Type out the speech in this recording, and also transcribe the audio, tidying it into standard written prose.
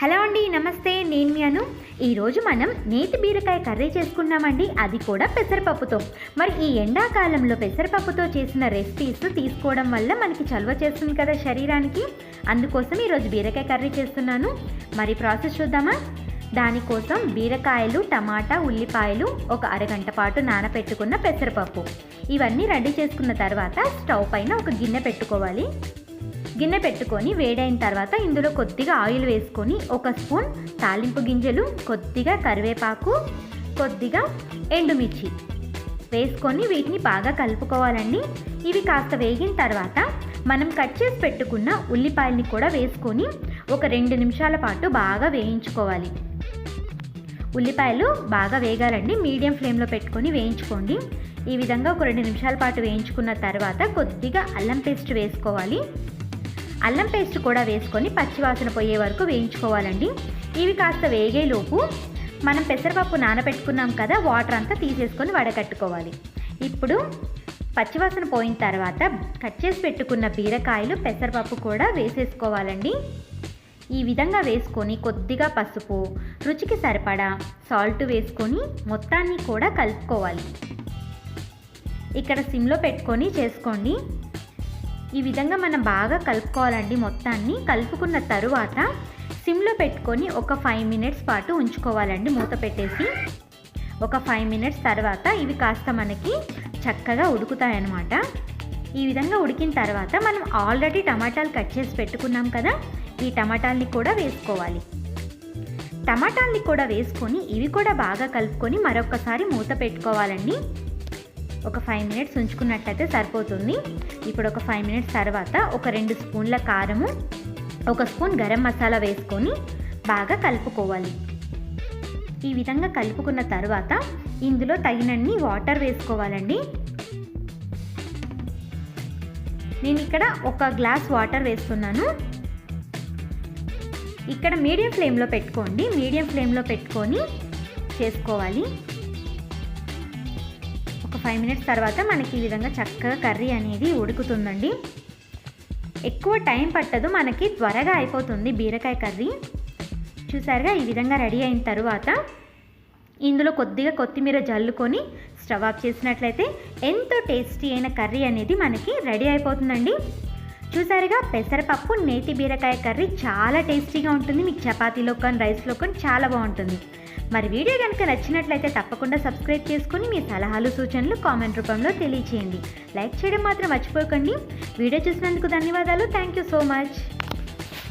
Hello అండి, నమస్తే. నేను మీ అను. ఈరోజు మనం నేతి బీరకాయ కర్రీ చేసుకున్నామండి, అది కూడా పెసరపప్పుతో. మరి ఈ ఎండాకాలంలో పెసరపప్పుతో చేసిన రెసిపీస్ తీసుకోవడం వల్ల మనకి చలువ చేస్తుంది కదా శరీరానికి. అందుకోసం ఈరోజు బీరకాయ కర్రీ చేస్తున్నాను. మరి ప్రాసెస్ చూద్దామా? దానికోసం బీరకాయలు, టమాటా, ఉల్లిపాయలు, ఒక అరగంట పాటు నానపెట్టుకున్న పెసరపప్పు, ఇవన్నీ రెడీ చేసుకున్న తర్వాత స్టవ్ పైన ఒక గిన్నె పెట్టుకోవాలి. గిన్నె పెట్టుకొని వేడైన తర్వాత ఇందులో కొద్దిగా ఆయిల్ వేసుకొని ఒక స్పూన్ తాలింపు గింజలు, కొద్దిగా కరివేపాకు, కొద్దిగా ఎండుమిర్చి వేసుకొని వీటిని బాగా కలుపుకోవాలండి. ఇవి కాస్త వేగిన తర్వాత మనం కట్ చేసి పెట్టుకున్న ఉల్లిపాయల్ని కూడా వేసుకొని ఒక 2 నిమిషాల పాటు బాగా వేయించుకోవాలి. ఉల్లిపాయలు బాగా వేగాలండి, మీడియం ఫ్లేమ్లో పెట్టుకొని వేయించుకోండి. ఈ విధంగా ఒక 2 నిమిషాల పాటు వేయించుకున్న తర్వాత కొద్దిగా అల్లం పేస్ట్ వేసుకోవాలి. అల్లం పేస్ట్ కూడా వేసుకొని పచ్చివాసన పోయే వరకు వేయించుకోవాలండి. ఇవి కాస్త వేగేలోపు మనం పెసరపప్పు నానబెట్టుకున్నాం కదా, వాటర్ అంతా తీసేసుకొని వడకట్టుకోవాలి. ఇప్పుడు పచ్చివాసన పోయిన తర్వాత కట్ చేసి పెట్టుకున్న బీరకాయలు, పెసరపప్పు కూడా వేసేసుకోవాలండి. ఈ విధంగా వేసుకొని కొద్దిగా పసుపు, రుచికి సరిపడా సాల్ట్ వేసుకొని మొత్తాన్ని కూడా కలుపుకోవాలి. ఇక్కడ సిమ్లో పెట్టుకొని చేసుకోండి. ఈ విధంగా మనం బాగా కలుపుకోవాలండి. మొత్తాన్ని కలుపుకున్న తరువాత సిమ్లో పెట్టుకొని ఒక 5 మినిట్స్ పాటు ఉంచుకోవాలండి, మూత పెట్టేసి. ఒక 5 మినిట్స్ తర్వాత ఇవి కాస్త మనకి చక్కగా ఉడుకుతాయన్నమాట. ఈ విధంగా ఉడికిన తర్వాత మనం ఆల్రెడీ టమాటాలు కట్ చేసి పెట్టుకున్నాం కదా, ఈ టమాటాలని కూడా వేసుకోవాలి. టమాటాలని కూడా వేసుకొని ఇవి కూడా బాగా కలుపుకొని మరొకసారి మూత పెట్టుకోవాలండి. ఒక 5 మినిట్స్ ఉంచుకున్నట్టయితే సరిపోతుంది. ఇప్పుడు ఒక 5 మినిట్స్ తర్వాత ఒక 2 స్పూన్ల కారము, ఒక స్పూన్ గరం మసాలా వేసుకొని బాగా కలుపుకోవాలి. ఈ విధంగా కలుపుకున్న తర్వాత ఇందులో తగినన్ని వాటర్ వేసుకోవాలండి. నేను ఇక్కడ 1 గ్లాస్ వాటర్ వేస్తున్నాను. ఇక్కడ మీడియం ఫ్లేమ్లో పెట్టుకోండి, మీడియం ఫ్లేమ్లో పెట్టుకొని చేసుకోవాలి. ఒక 5 మినిట్స్ తర్వాత మనకి ఈ విధంగా చక్కగా కర్రీ అనేది ఉడుకుతుందండి. ఎక్కువ టైం పట్టదు, మనకి త్వరగా అయిపోతుంది బీరకాయ కర్రీ. చూసారుగా, ఈ విధంగా రెడీ అయిన తర్వాత ఇందులో కొద్దిగా కొత్తిమీర జల్లుకొని స్టవ్ ఆఫ్ చేసినట్లయితే ఎంతో టేస్టీ అయిన కర్రీ అనేది మనకి రెడీ అయిపోతుందండి. చూసారుగా, పెసరపప్పు నేతి బీరకాయ కర్రీ చాలా టేస్టీగా ఉంటుంది. మీకు చపాతీలో కానీ రైస్లో కానీ చాలా బాగుంటుంది. మరి వీడియో కనుక నచ్చినట్లయితే తప్పకుండా సబ్స్క్రైబ్ చేసుకొని మీ సలహాలు, సూచనలు కామెంట్ రూపంలో తెలియచేయండి. లైక్ చేయడం మాత్రం మర్చిపోకండి. వీడియో చూసినందుకు ధన్యవాదాలు. Thank you so much.